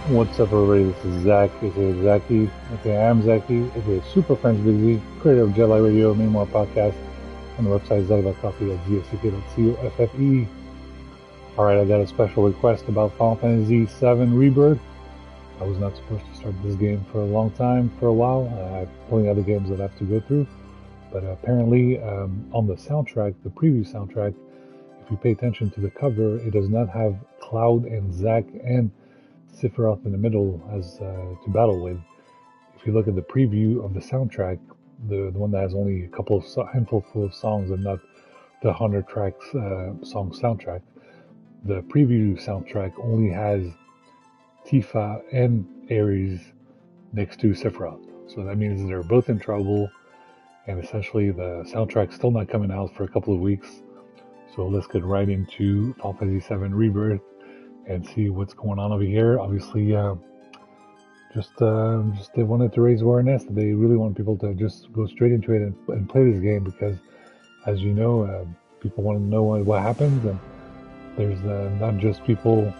What's up, everybody? This is Zach, aka Zachy, aka I'm Zachy, aka Super Friends Busy, creator of Jedi Radio, Memoir Podcast, and the website Zach.coffee, that's ZSCK.COFFE. Alright, I got a special request about Final Fantasy VII Rebirth. I was not supposed to start this game for a long time, for a while. I have plenty of other games that I have to go through. But apparently, on the soundtrack, the preview soundtrack, if you pay attention to the cover, it does not have Cloud and Zack and Sephiroth in the middle as to battle with. If you look at the preview of the soundtrack, the one that has only a couple of handful of songs and not the 100 tracks song soundtrack, the preview soundtrack only has Tifa and Ares next to Sephiroth. So that means they're both in trouble, and essentially the soundtrack's still not coming out for a couple of weeks. So let's get right into Final Fantasy VII Rebirth and see what's going on over here. Obviously, just they wanted to raise awareness. They really want people to just go straight into it and play this game because, as you know, people want to know what happens, and there's not just people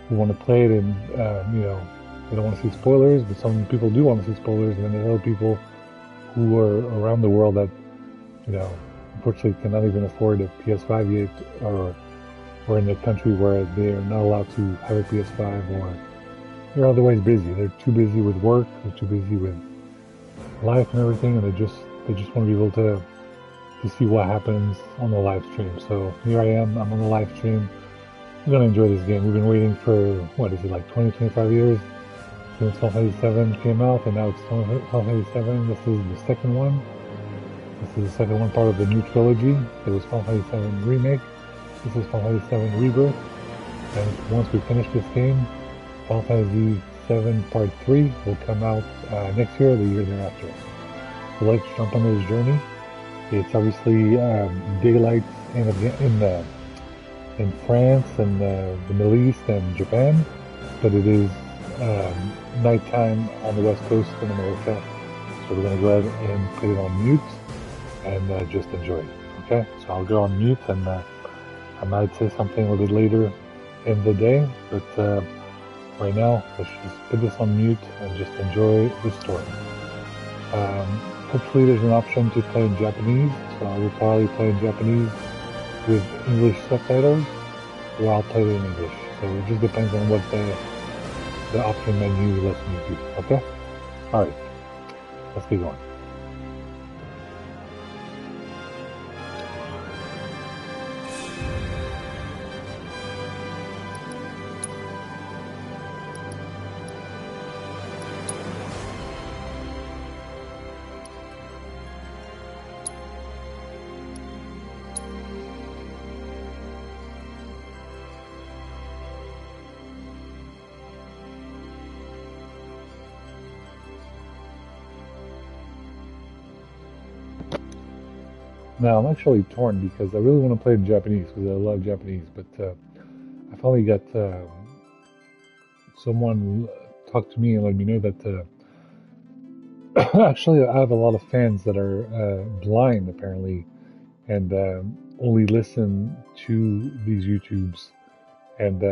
who want to play it and they don't want to see spoilers, but some people do want to see spoilers, and then there's other people who are around the world that unfortunately cannot even afford a PS5 yet, or in a country where they are not allowed to have a PS5, or they're otherwise busy. They're too busy with work, they're too busy with life and everything, and they just want to be able to see what happens on the live stream. So here I am, I'm on the live stream. I'm gonna enjoy this game. We've been waiting for, what is it, like 20-25 years since Final Fantasy VII came out, and now it's Final Fantasy VII. This is the second one. This is the second one, part of the new trilogy. It was Final Fantasy VII Remake. This is Final Fantasy VII Rebirth, and once we finish this game, Final Fantasy VII Part 3 will come out next year or the year thereafter. So let's jump on this journey. It's obviously daylight in France and the Middle East and Japan, but it is nighttime on the West Coast in America. So we're going to go ahead and put it on mute and just enjoy it. Okay, so I'll go on mute, and I might say something a little bit later in the day, but right now, let's just put this on mute and just enjoy the story. Hopefully there's an option to play in Japanese, so I will probably play in Japanese with English subtitles, or I'll play it in English. So it just depends on what the option menu lets me do, okay? Alright, let's get going. Now, I'm actually torn because I really want to play in Japanese because I love Japanese, but I finally got someone talk to me and let me know that actually I have a lot of fans that are blind, apparently, and only listen to these YouTubes, and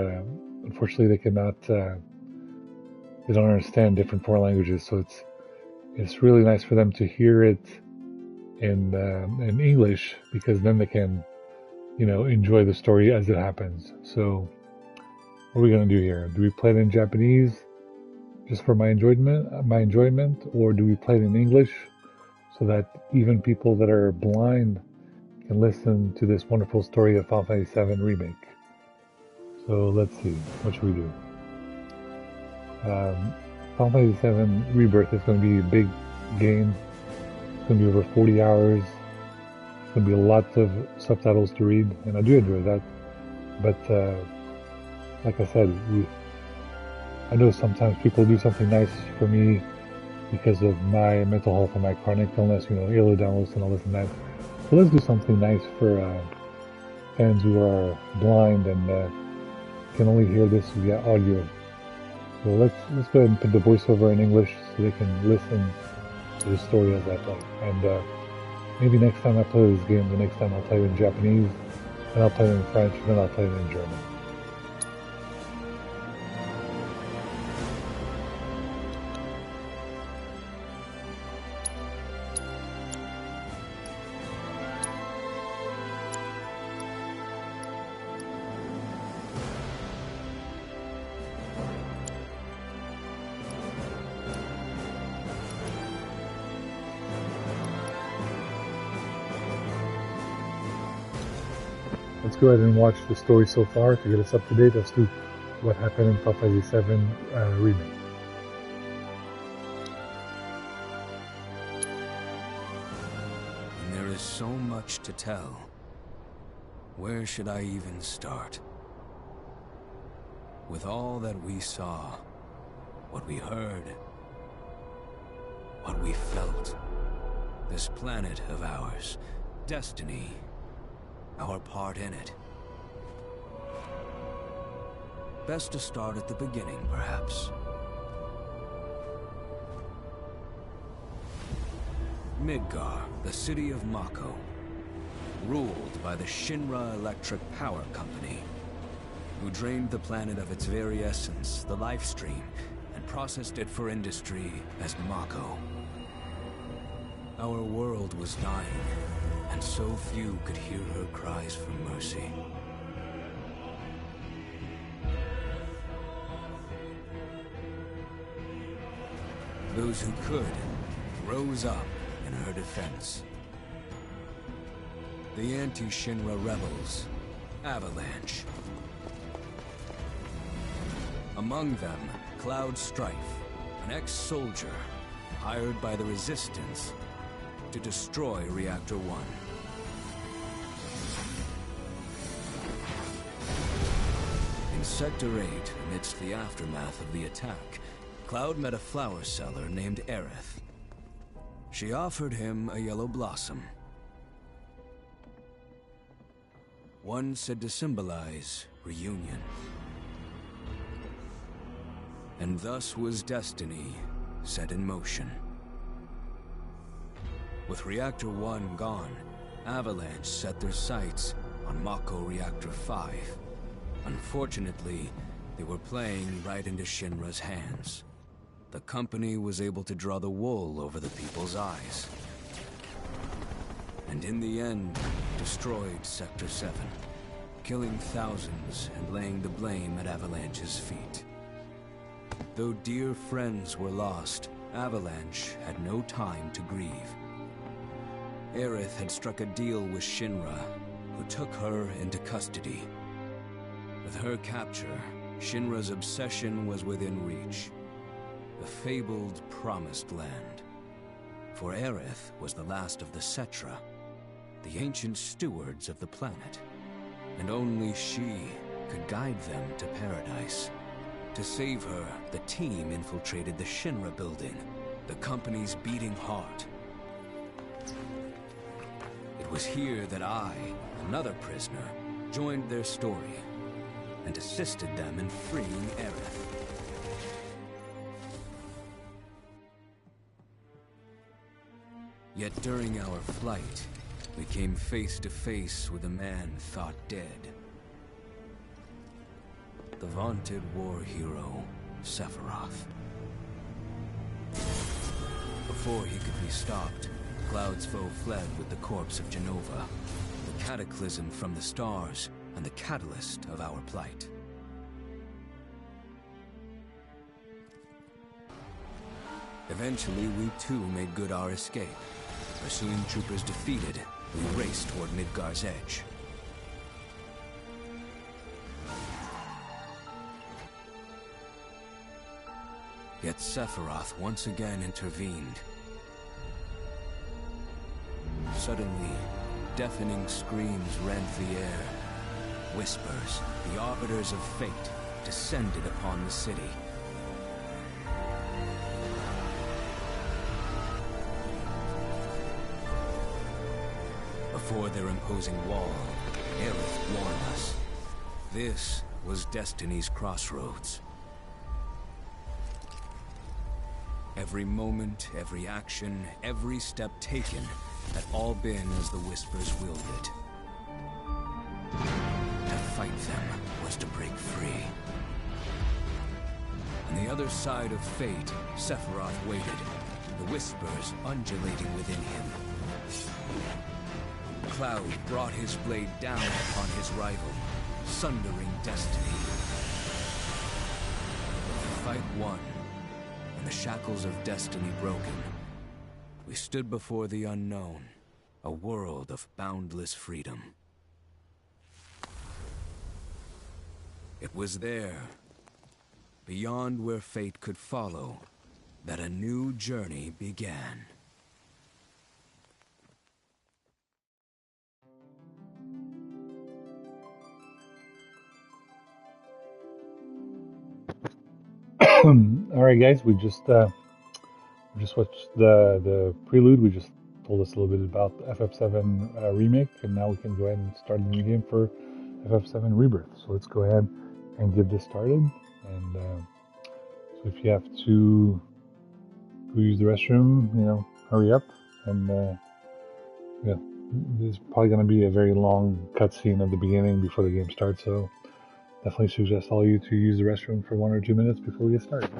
unfortunately they cannot, they don't understand different foreign languages, so it's really nice for them to hear it in English, because then they can, enjoy the story as it happens. So what are we gonna do here? Do we play it in Japanese just for my enjoyment, or do we play it in English so that even people that are blind can listen to this wonderful story of Final Fantasy VII Remake? So let's see, what should we do? Final Fantasy VII Rebirth is going to be a big game. It's going to be over 40 hours. It's going to be lots of subtitles to read, and I do enjoy that. But like I said, I know sometimes people do something nice for me because of my mental health and my chronic illness, Halo downloads and all this and that. So let's do something nice for fans who are blind and can only hear this via audio. So let's go ahead and put the voiceover in English so they can listen to the story as I play. And maybe next time I play this game, the next time I'll play it in Japanese, and I'll play it in French, and then I'll play it in German. let's go ahead and watch the story so far to get us up to date as to what happened in Fantasy VII Remake. And there is so much to tell. Where should I even start? With all that we saw, what we heard, what we felt, this planet of ours, destiny, our part in it. Best to start at the beginning, perhaps. Midgar, the city of Mako, ruled by the Shinra Electric Power Company, who drained the planet of its very essence, the life stream, and processed it for industry as Mako. Our world was dying, and so few could hear her cries for mercy. Those who could rose up in her defense. The anti-Shinra rebels, Avalanche. Among them, Cloud Strife, an ex-soldier hired by the Resistance to destroy Reactor 1. In Sector 8, amidst the aftermath of the attack, Cloud met a flower seller named Aerith. She offered him a yellow blossom. One said to symbolize reunion. And thus was destiny set in motion. With Reactor 1 gone, Avalanche set their sights on Mako Reactor 5. Unfortunately, they were playing right into Shinra's hands. The company was able to draw the wool over the people's eyes. And in the end, destroyed Sector 7, killing thousands and laying the blame at Avalanche's feet. Though dear friends were lost, Avalanche had no time to grieve. Aerith had struck a deal with Shinra, who took her into custody. With her capture, Shinra's obsession was within reach. The fabled Promised Land. For Aerith was the last of the Cetra, the ancient stewards of the planet. And only she could guide them to paradise. To save her, the team infiltrated the Shinra building, the company's beating heart. It was here that I, another prisoner, joined their story and assisted them in freeing Aerith. Yet during our flight, we came face to face with a man thought dead. The vaunted war hero, Sephiroth. Before he could be stopped, Cloud's foe fled with the corpse of Genova, the cataclysm from the stars and the catalyst of our plight. Eventually, we too made good our escape. Pursuing troopers defeated, we raced toward Midgar's edge. Yet Sephiroth once again intervened. Suddenly, deafening screams rent the air. Whispers, the arbiters of fate, descended upon the city. Before their imposing wall, Aerith warned us. This was Destiny's crossroads. Every moment, every action, every step taken had all been as the Whispers willed it. To fight them was to break free. On the other side of fate, Sephiroth waited, the Whispers undulating within him. Cloud brought his blade down upon his rival, sundering destiny. The fight won, and the shackles of destiny broken. We stood before the unknown, a world of boundless freedom. It was there, beyond where fate could follow, that a new journey began. All right, guys, we just watched the prelude. We just told us a little bit about the FF7 remake, and now we can go ahead and start the new game for FF7 Rebirth. So let's go ahead and get this started. And so if you have to go use the restroom, hurry up. And yeah, there's probably going to be a very long cutscene at the beginning before the game starts. So definitely suggest all you to use the restroom for 1 or 2 minutes before we get started.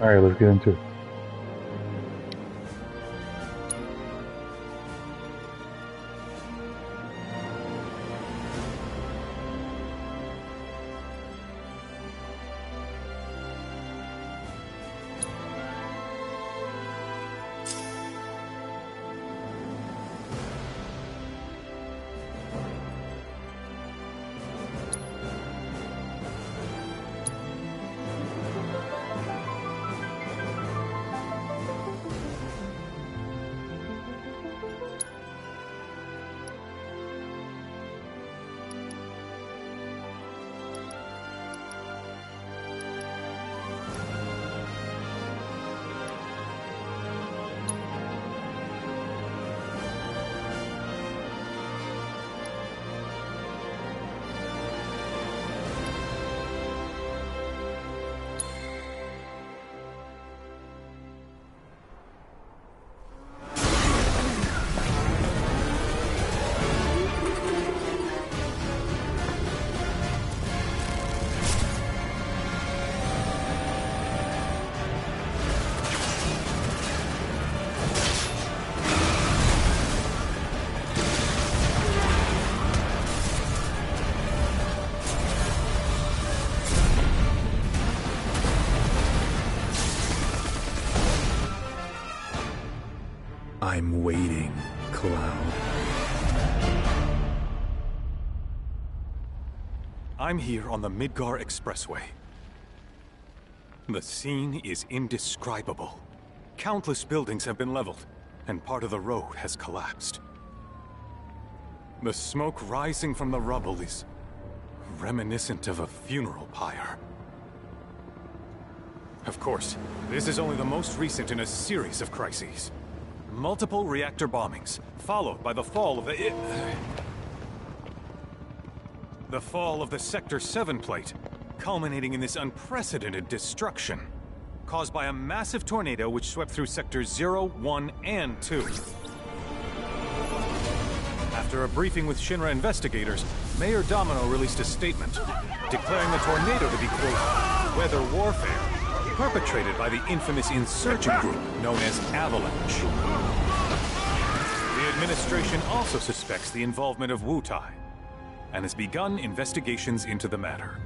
All right, let's get into it. I'm waiting, Cloud. I'm here on the Midgar Expressway. The scene is indescribable. Countless buildings have been leveled, and part of the road has collapsed. The smoke rising from the rubble is reminiscent of a funeral pyre. Of course, this is only the most recent in a series of crises. Multiple reactor bombings, followed by the fall of the Sector 7 plate, culminating in this unprecedented destruction, caused by a massive tornado which swept through Sectors 0, 1, and 2. After a briefing with Shinra investigators, Mayor Domino released a statement, declaring the tornado to be, quote, weather warfare, perpetrated by the infamous insurgent group known as Avalanche. The administration also suspects the involvement of Wutai, and has begun investigations into the matter.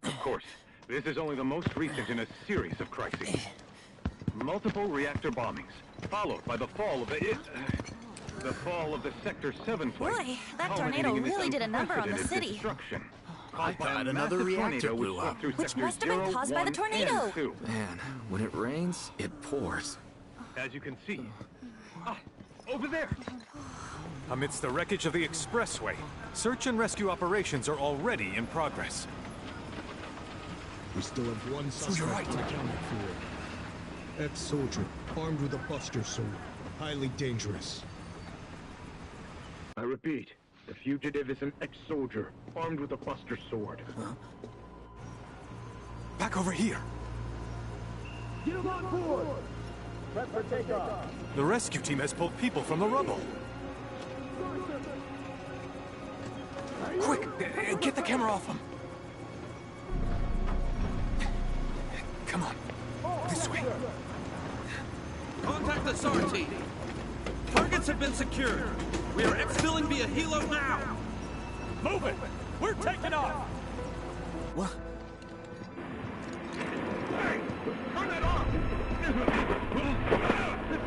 Of course, this is only the most recent in a series of crises. Multiple reactor bombings, followed by the fall of the Sector 7 plate. Boy, that tornado really did a number on the city. I thought another reactor blew up. Which must have been caused by the tornado. Man, when it rains, it pours. As you can see. Over there! Amidst the wreckage of the expressway, search and rescue operations are already in progress. We still have one suspect unaccounted for. Ex-soldier, armed with a buster sword. Highly dangerous. I repeat, the fugitive is an ex-soldier, armed with a buster sword. Huh? Back over here! Get him on board! Prep for takeoff! The rescue team has pulled people from the rubble. Quick! Get the camera off them! Come on. This way. Contact the SAR team. Targets have been secured. We are exfilling via helo now. Move it! We're taking off! What? Hey! Turn that off!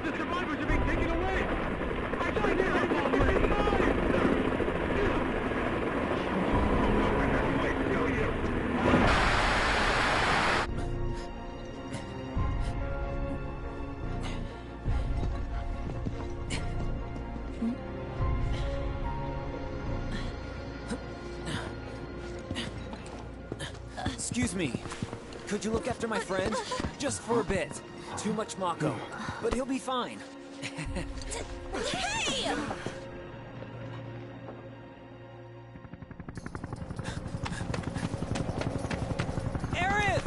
The survivors are being taken away! I can't hear them already! I kill you! Excuse me. Could you look after my friend? Just for a bit. Too much Mako. But he'll be fine. Hey! Aerith!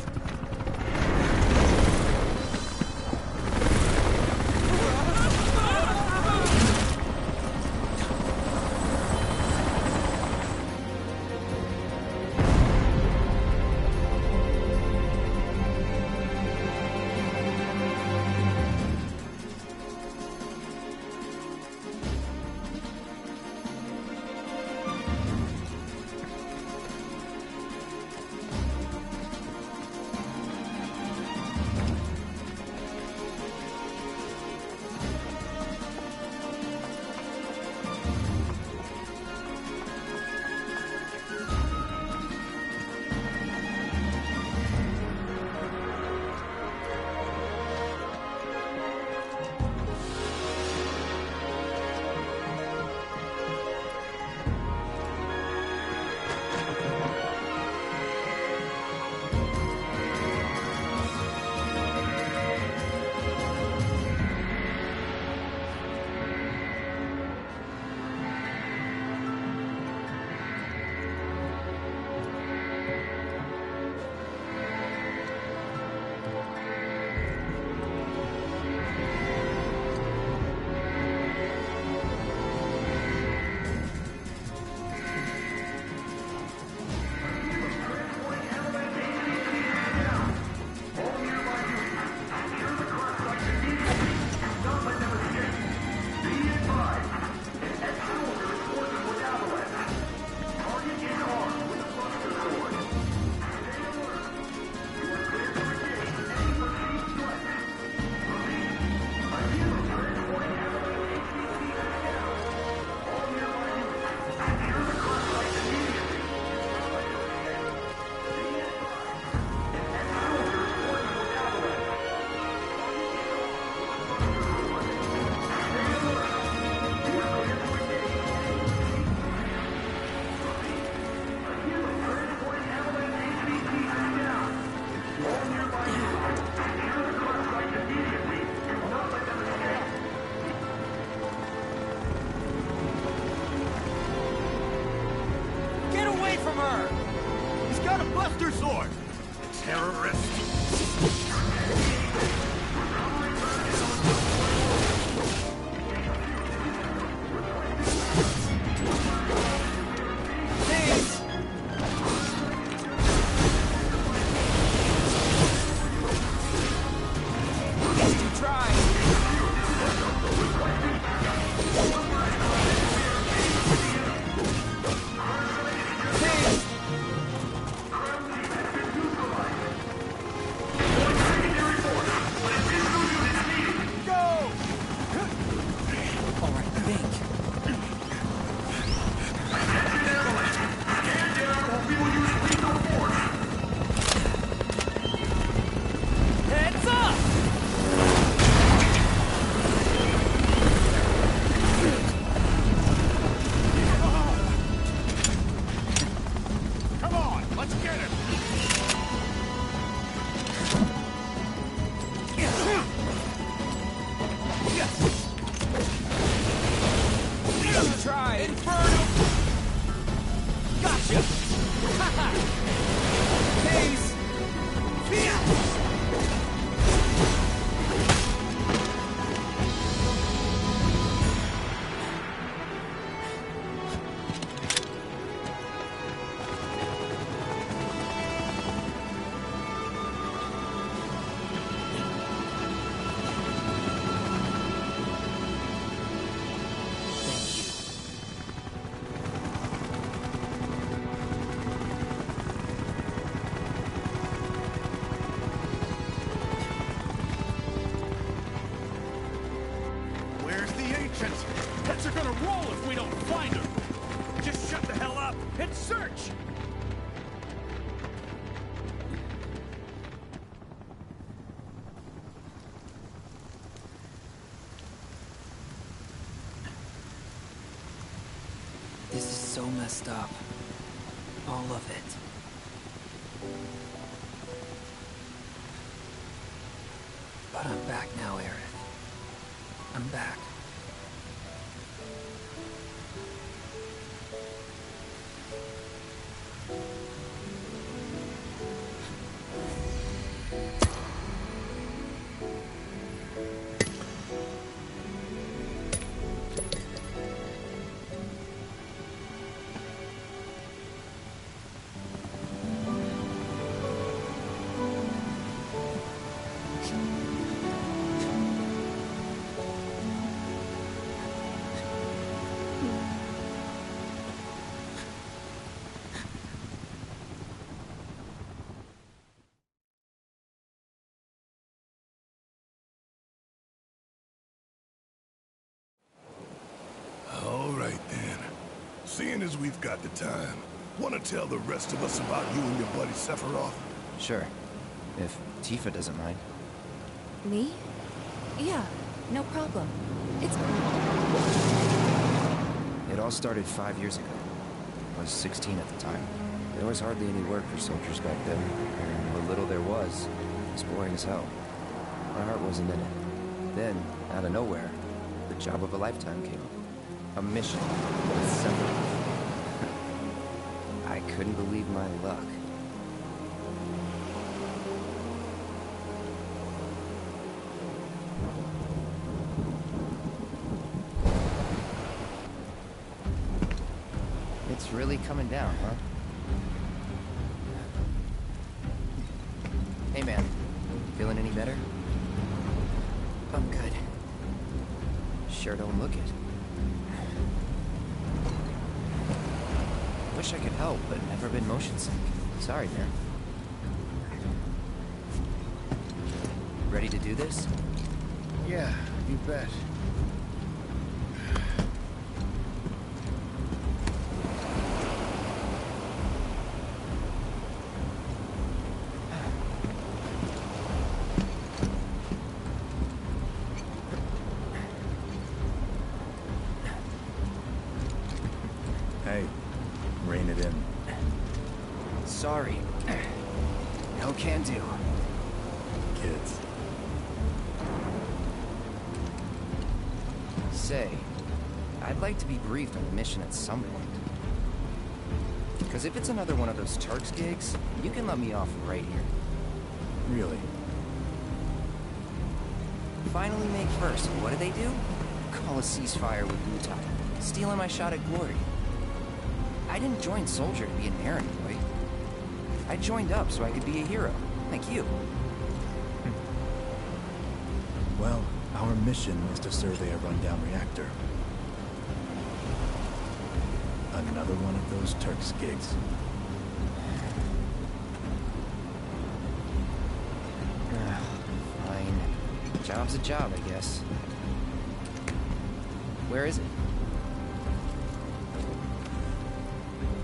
gonna roll if we don't find her! Just shut the hell up and search! This is so messed up. All of it. But I'm back now, Aerith. I'm back. All right, then. Seeing as we've got the time, want to tell the rest of us about you and your buddy Sephiroth? Sure. If Tifa doesn't mind. Me? Yeah, no problem. It's... It all started 5 years ago. I was 16 at the time. There was hardly any work for soldiers back then, and what little there was boring as hell. My heart wasn't in it. Then, out of nowhere, the job of a lifetime came up. A mission with Sephiroth. I couldn't believe my luck. It's really coming down, huh? Hey man, feeling any better? I'm good. Sure don't look it. Wish I could help, but never been motion sick. Sorry, man. Ready to do this? Yeah, you bet. Hey, rein it in. Sorry. No can do. Kids. Say, I'd like to be briefed on the mission at some point. Because if it's another one of those Turks gigs, you can let me off right here. Really? Finally May 1st, what do? Call a ceasefire with Wutai. Stealing my shot at glory. I didn't join Soldier to be an errand boy. I joined up so I could be a hero, like you. Well, our mission is to survey a rundown reactor. Another one of those Turks gigs. Fine. Job's a job, I guess. Where is it?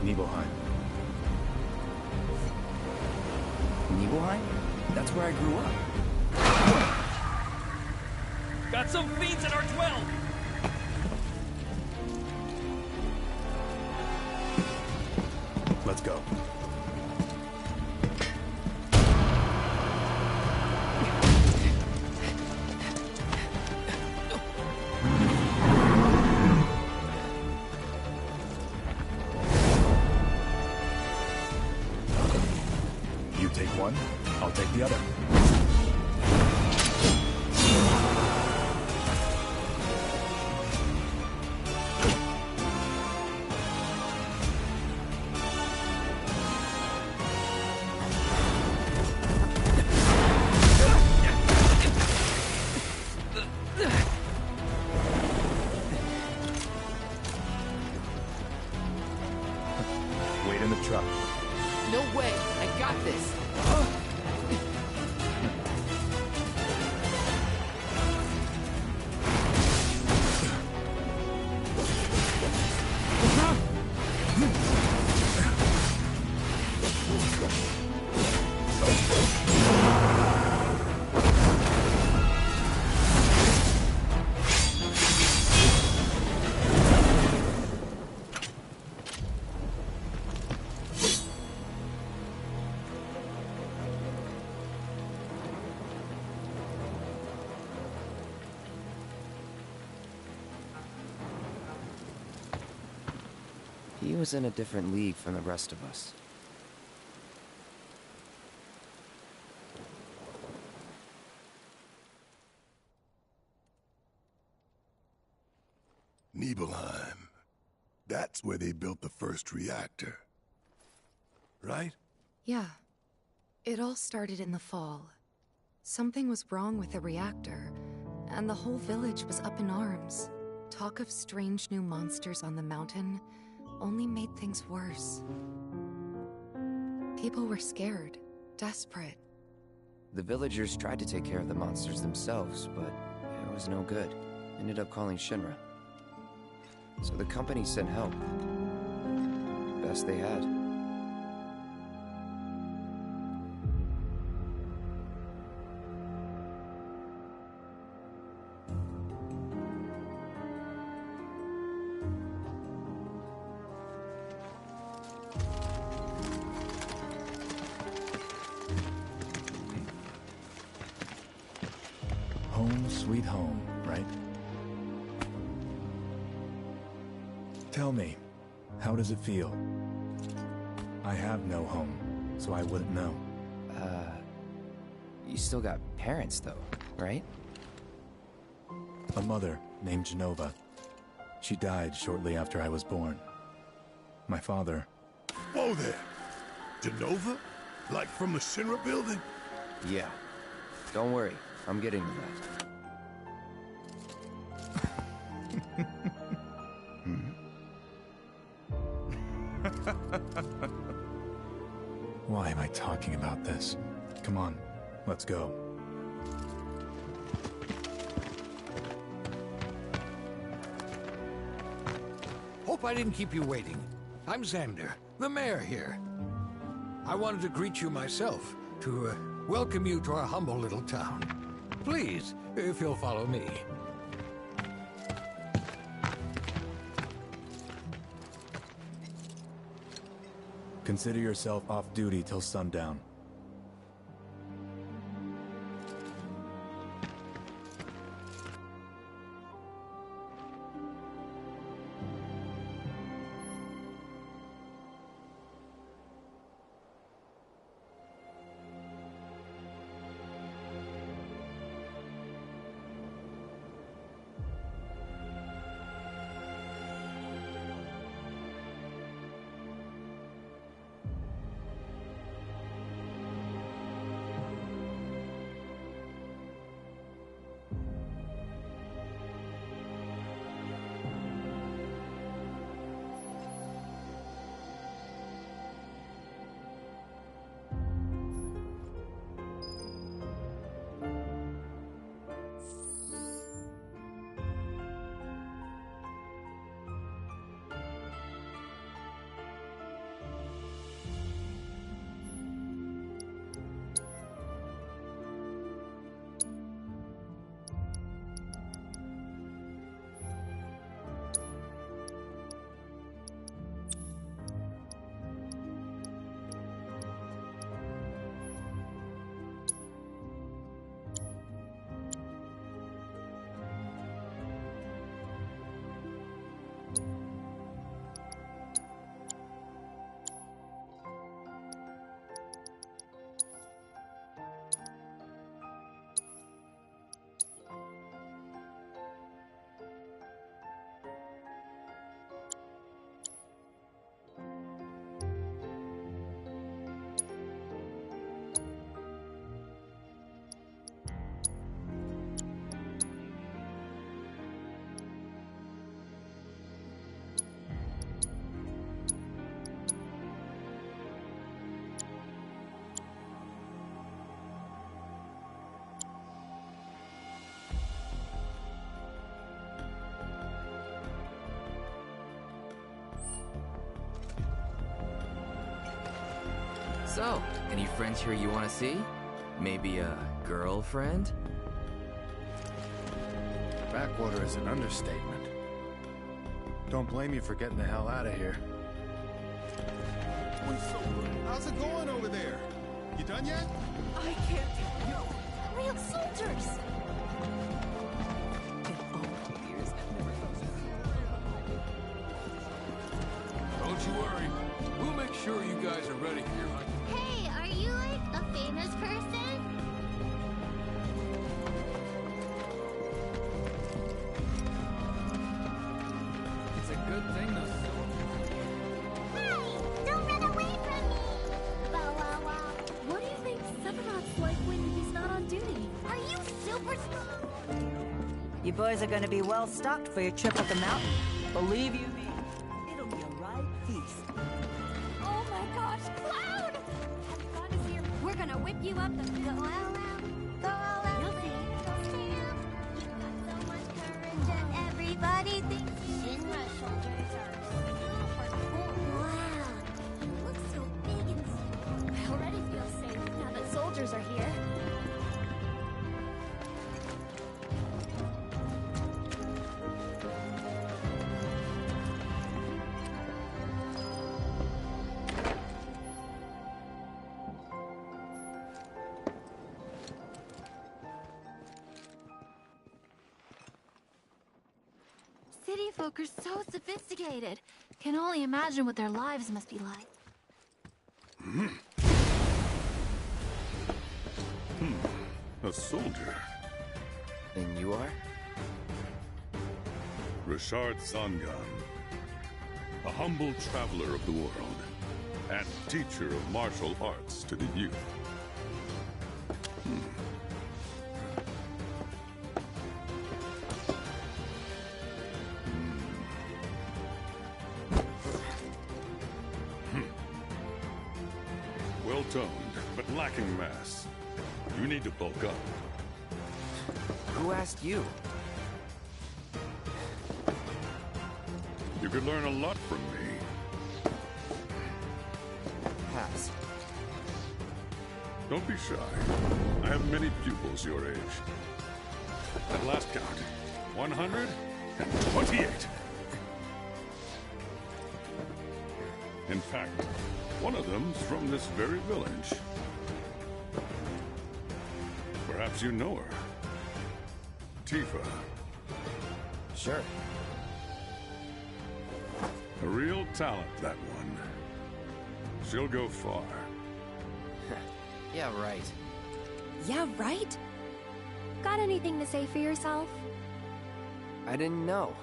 Nibelheim. Nibelheim? That's where I grew up. Got some fiends at our 12! Let's go. You take one, I'll take the other. He was in a different league from the rest of us. Nibelheim. That's where they built the first reactor. Right? Yeah. It all started in the fall. Something was wrong with the reactor, and the whole village was up in arms. Talk of strange new monsters on the mountain only made things worse. People were scared, desperate. The villagers tried to take care of the monsters themselves, but it was no good. Ended up calling Shinra. So the company sent help. Best they had. Home sweet home, right? Tell me, how does it feel? I have no home, so I wouldn't know. You still got parents though, right? A mother named Genova. She died shortly after I was born. My father... Whoa there! Genova? Like from the Shinra building? Yeah. Don't worry, I'm getting to that. Why am I talking about this? Come on, let's go. Hope I didn't keep you waiting. I'm Xander, the mayor here. I wanted to greet you myself, to welcome you to our humble little town. Please, if you'll follow me. Consider yourself off duty till sundown. So, any friends here you want to see? Maybe a girlfriend? Backwater is an understatement. Don't blame you for getting the hell out of here. How's it going over there? You done yet? I can't. No. Real soldiers! Don't you You boys are gonna be well stocked for your trip up the mountain. Believe you me, it'll be a right feast. Oh my gosh, Cloud! Have you got us here? We're gonna whip you up the go all out. Go all out. You'll see. You've got so much courage and everybody thinks Shinra soldiers are super cool. Wow. You look so big and strong. I already feel safe now that soldiers are here. City folk are so sophisticated. Can only imagine what their lives must be like. A soldier. And you are? Richard Zangan. A humble traveler of the world, and teacher of martial arts to the youth. Well-toned, but lacking mass. You need to bulk up. Who asked you? You could learn a lot from me. Pass. Don't be shy. I have many pupils your age. At last count, 128. In fact, one of them's from this very village. Perhaps you know her. Tifa. Sure. A real talent, that one. She'll go far. Yeah, right. Yeah, right? Got anything to say for yourself? I didn't know.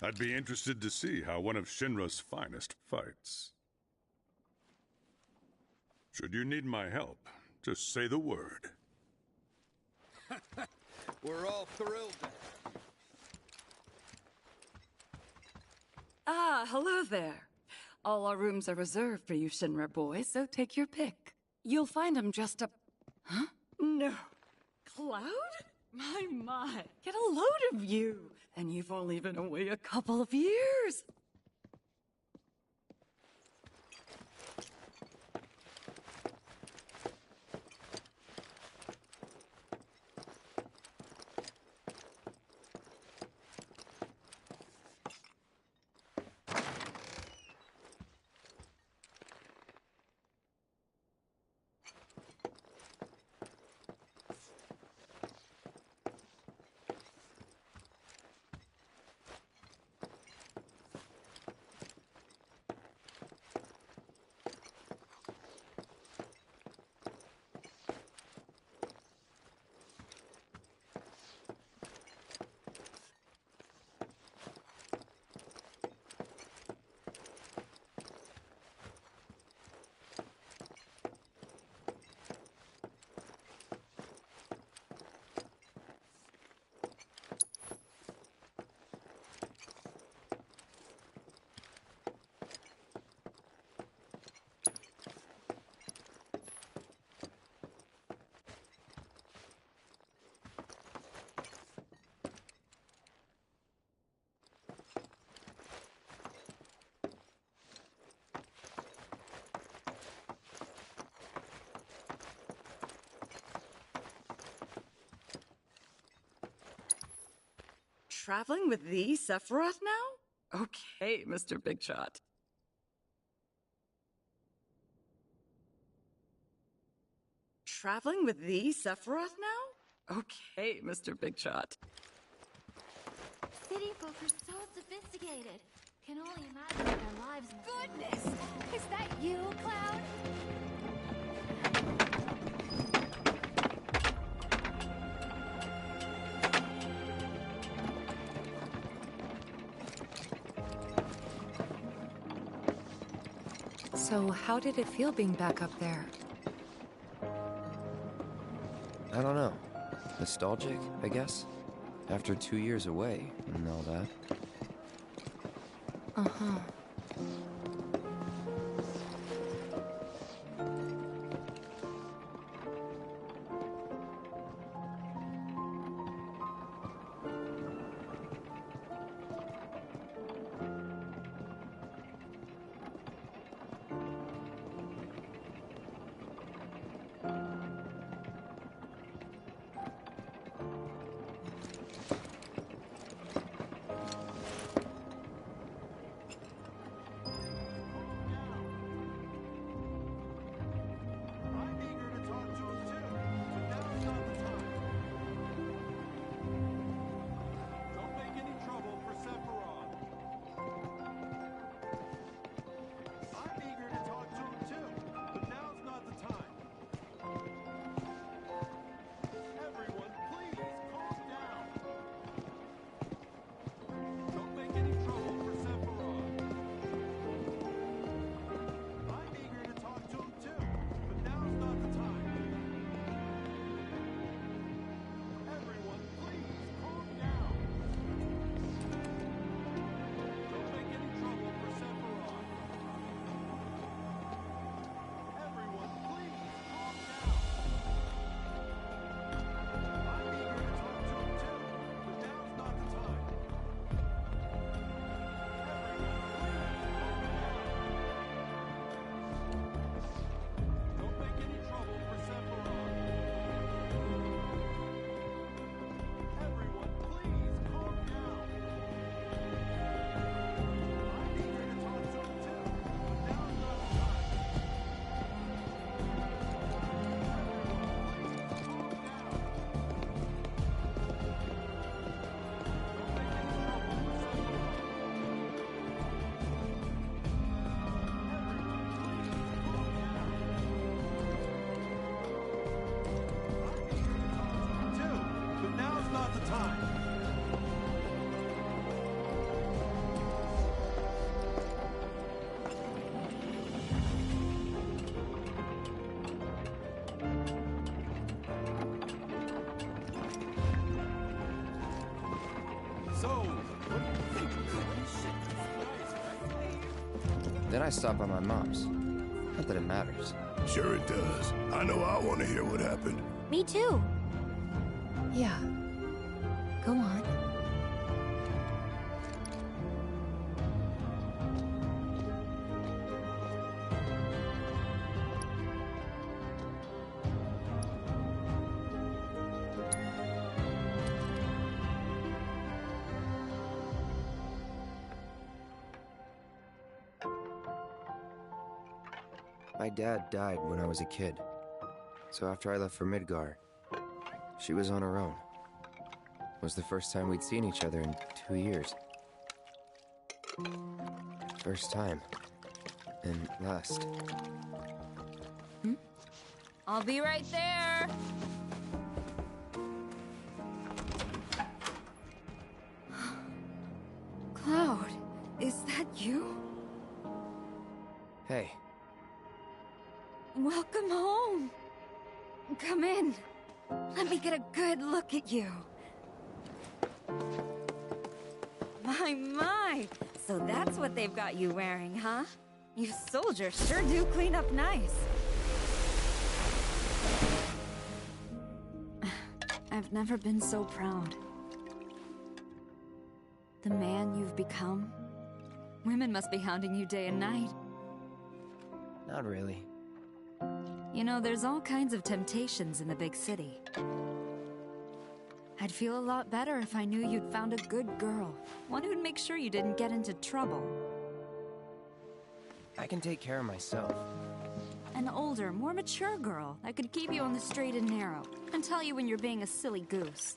I'd be interested to see how one of Shinra's finest fights. Should you need my help, just say the word. We're all thrilled. Ah, hello there. All our rooms are reserved for you Shinra boys, so take your pick. You'll find them just up... Huh? No. Cloud? My. Get a load of you. And you've only been away a couple of years. Traveling with the Sephiroth now? Okay, Mr. Big Shot. Traveling with the Sephiroth now? Okay, Mr. Big Shot. City folk are so sophisticated. Can only imagine what their lives must be. Goodness! Is that you, Cloud? So how did it feel being back up there? I don't know. Nostalgic, I guess? After 2 years away and all that. Uh-huh. Then I stop by my mom's. Not that it matters. Sure it does. I know I want to hear what happened. Me too. Yeah. Go on. My dad died when I was a kid. So after I left for Midgar, she was on her own. It was the first time we'd seen each other in 2 years. First time. And last. I'll be right there. Cloud, is that you? Hey. Welcome home. Come in. Let me get a good look at you. My. So that's what they've got you wearing, huh? You soldiers sure do clean up nice. I've never been so proud. The man you've become. Women must be hounding you day and night. Not really. You know, there's all kinds of temptations in the big city. I'd feel a lot better if I knew you'd found a good girl. One who'd make sure you didn't get into trouble. I can take care of myself. An older, more mature girl that could keep you on the straight and narrow and tell you when you're being a silly goose.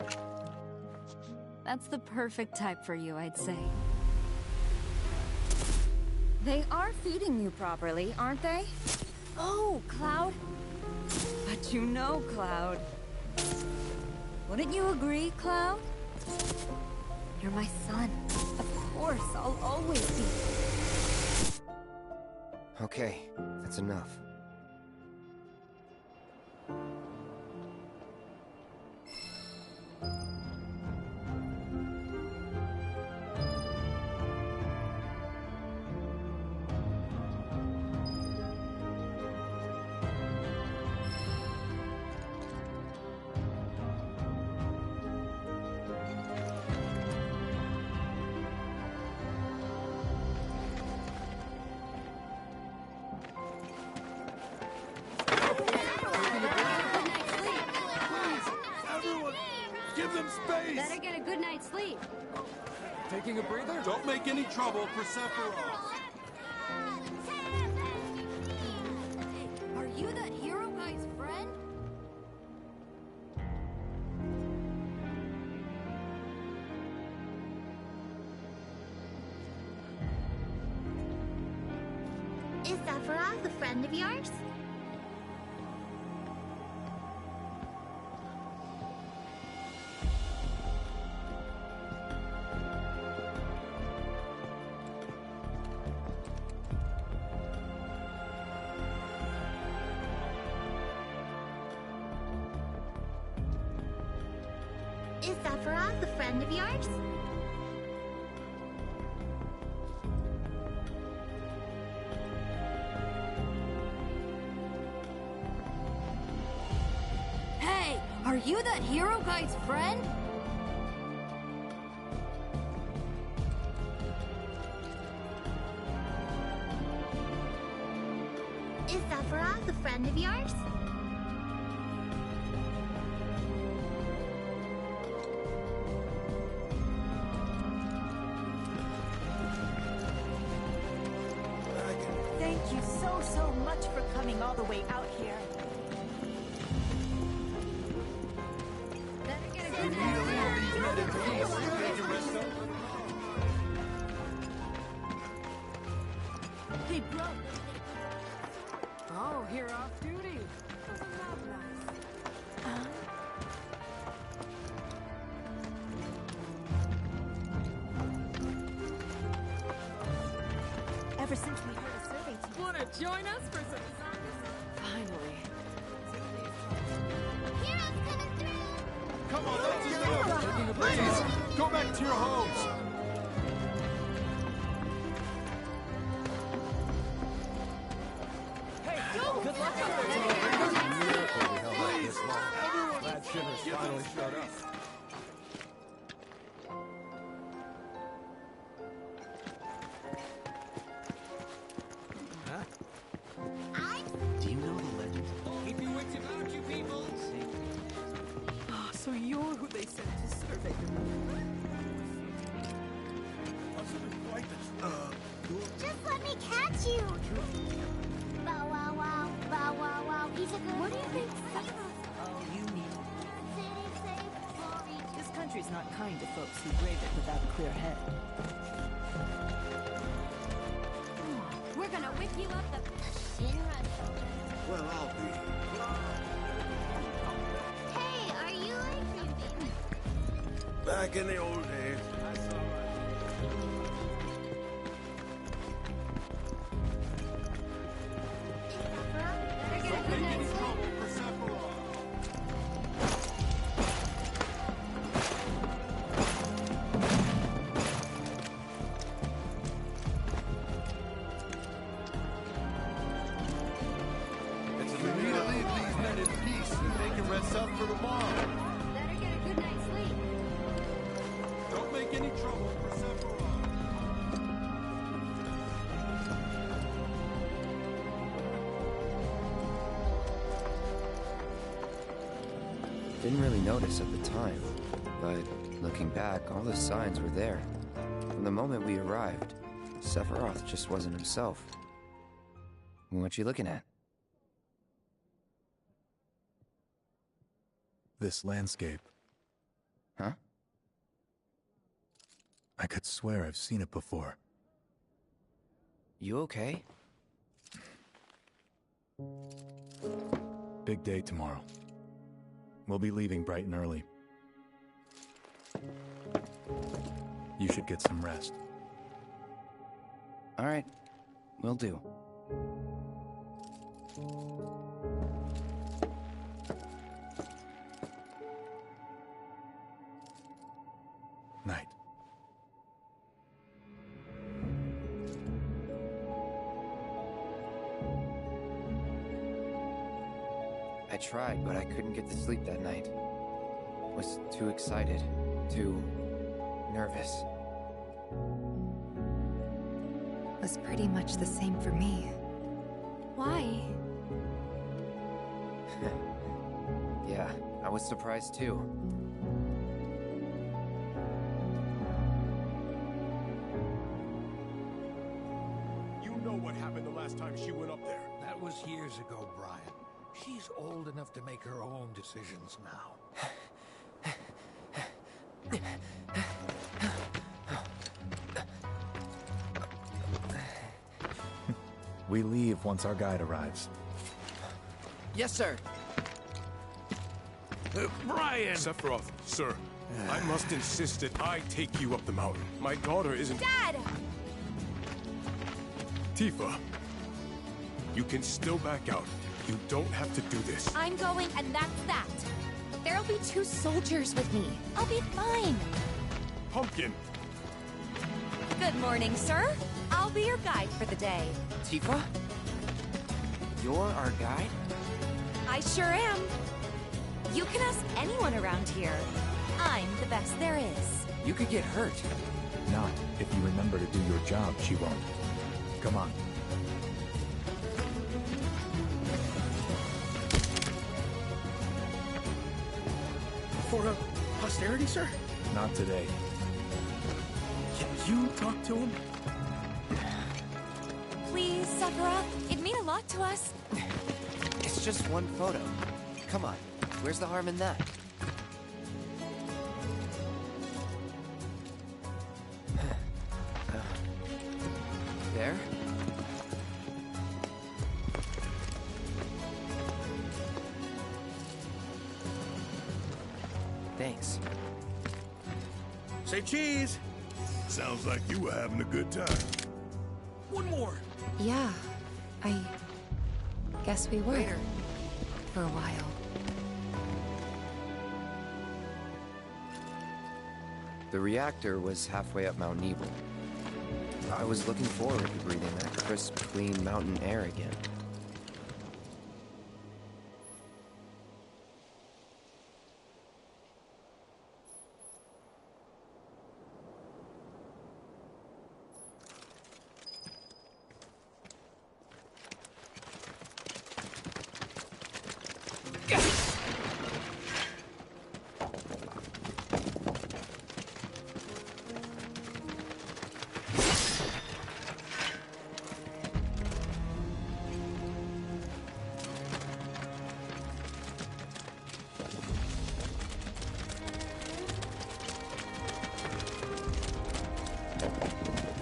That's the perfect type for you, I'd say. They are feeding you properly, aren't they? Oh, Cloud. But you know, Cloud. Wouldn't you agree, Cloud? You're my son. Of course, I'll always be. Okay, that's enough. Give them space! Better get a good night's sleep. Taking a breather? Don't make any trouble for Sephiroth. Are you that hero guy's friend? Is Sephiroth a friend of yours? Is Sephiroth a friend of yours? Hey, are you that hero guy's friend? Is Sephiroth a friend of yours? Thank you so much for coming all the way out here. Better get a good night's sleep. Hey, bro. Oh, you're off duty. Doesn't that nice? Ever since we heard a survey team. Want to join us for some Finally. Heroes coming through! Come on, let's go! Please, go back to your homes! Good luck out there. Glad Shinra's finally showed up. Do you know the legend? Keep your wits about you, people! Oh, so you're who they sent to survey the Just let me catch you! Bow wow wow, bow wow wow, he's a good. What do you think? Oh, You need. City safe, glory to. This country's not kind to folks who brave it without a clear head. We're gonna whip you up the Shinra shoulder. Well, I'll be. Hey, are you like Back in the old days. Better get a good night's sleep. We need to leave these men in peace so they can rest up for tomorrow. Better get a good night's sleep. Don't make any trouble for Sephiroth. Didn't really notice at the time, but looking back, all the signs were there. From the moment we arrived, Sephiroth just wasn't himself. What you looking at? This landscape. Huh? I could swear I've seen it before. You okay? Big day tomorrow. We'll be leaving bright and early. You should get some rest. All right, will do. Night. I tried, but I couldn't get to sleep that night. Was too excited, too nervous. Was pretty much the same for me. Why? Yeah, I was surprised too. You know what happened the last time she went up there. That was years ago, Brian. She's old enough to make her own decisions now. We leave once our guide arrives. Yes, sir. Brian! Sephiroth, sir, I must insist that I take you up the mountain. My daughter isn't... Dad! Tifa, you can still back out. You don't have to do this. I'm going, and that's that. There'll be 2 soldiers with me. I'll be fine. Pumpkin! Good morning, sir. I'll be your guide for the day. Tifa? You're our guide? I sure am. You can ask anyone around here. I'm the best there is. You could get hurt. Not if you remember to do your job, she won't. Come on. For posterity, sir? Not today. Can you talk to him? Please, Sephiroth. It'd mean a lot to us. It's just one photo. Come on. Where's the harm in that? There? Thanks. Say cheese! Sounds like you were having a good time. One more! Yeah, I guess we were. For a while. The reactor was halfway up Mount Nebel. I was looking forward to breathing that crisp, clean mountain air again.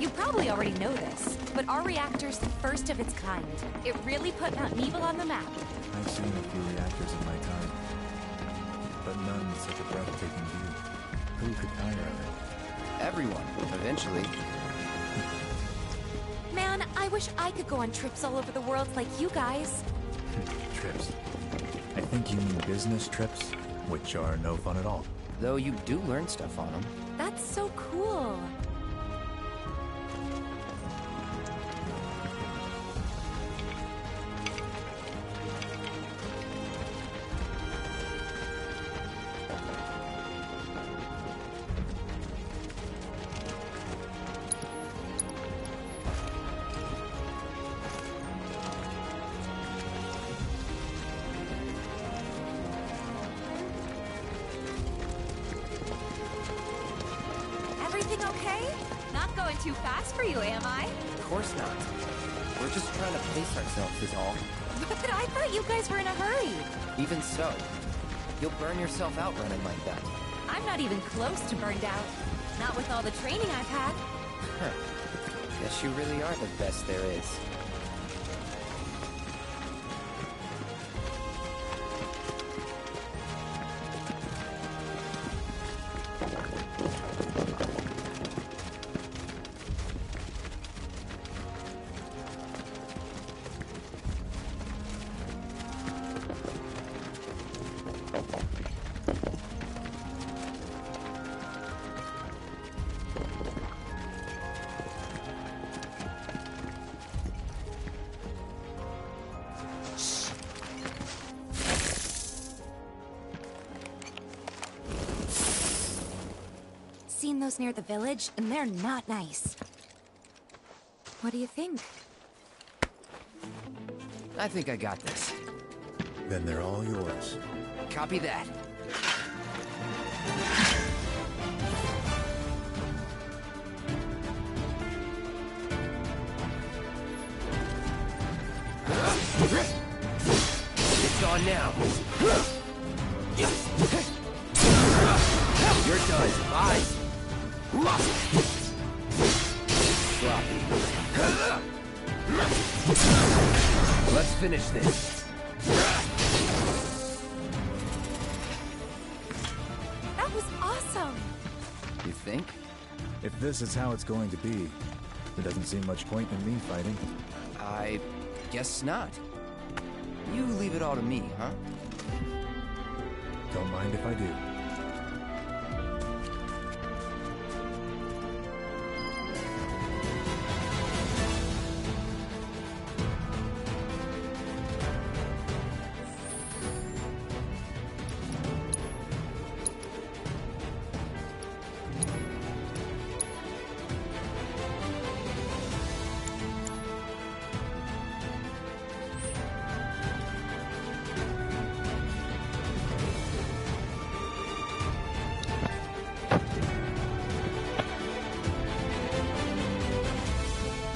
You probably already know this, but our reactor's the first of its kind. It really put Mount Nebel on the map. I've seen a few reactors in my time, but none with such a breathtaking view. Who could tire of it? Everyone, eventually. Man, I wish I could go on trips all over the world like you guys. Trips. I think you mean business trips, which are no fun at all. Though you do learn stuff on them. That's so cool. Everything okay? Not going too fast for you, am I? Of course not. We're just trying to pace ourselves is all. But I thought you guys were in a hurry. Even so, you'll burn yourself out running like that. I'm not even close to burned out. Not with all the training I've had. Huh. Guess you really are the best there is. those near the village, and they're not nice. What do you think? I think I got this. Then they're all yours. Copy that. It's on now. You're done. Bye. Sloppy. Let's finish this. That was awesome! You think? If this is how it's going to be, there doesn't seem much point in me fighting. I guess not. You leave it all to me, huh? Don't mind if I do.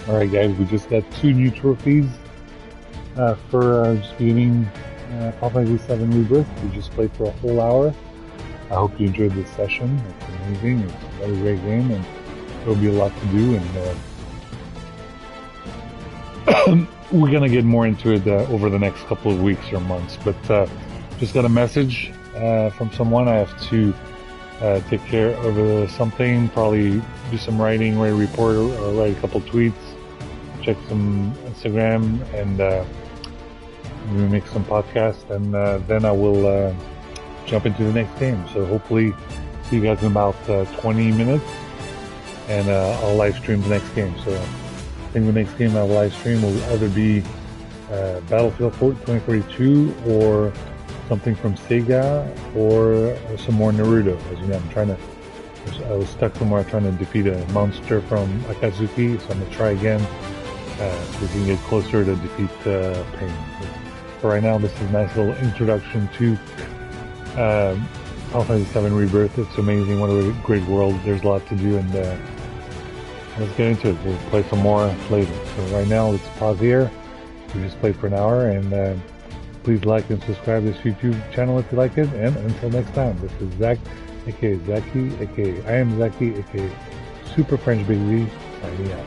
Alright guys, we just got 2 new trophies for just beating Fantasy VII Rebirth. We just played for a whole hour. I hope you enjoyed this session. It's amazing. It's a very great game, and there'll be a lot to do. And we're gonna get more into it over the next couple of weeks or months. But just got a message from someone. I have to take care of something. Probably do some writing, write a report, or write a couple tweets. Check some Instagram, and maybe make some podcasts, and then I will jump into the next game. So hopefully see you guys in about 20 minutes, and I'll live stream the next game. So I think the next game I'll live stream will either be Battlefield 2042 or something from Sega, or some more Naruto. As you know, I was stuck somewhere trying to defeat a monster from Akazuki, so I'm gonna try again. So we can get closer to defeat Pain. But for right now, this is a nice little introduction to Fantasy VII Rebirth. It's amazing. What a great world. There's a lot to do, and let's get into it. We'll play some more later. So right now, let's pause here. We just played for an hour, and please like and subscribe to this YouTube channel if you like it. And until next time, this is Zach, aka Zaki, aka I am Zaki, aka Super French Big Z, signing out.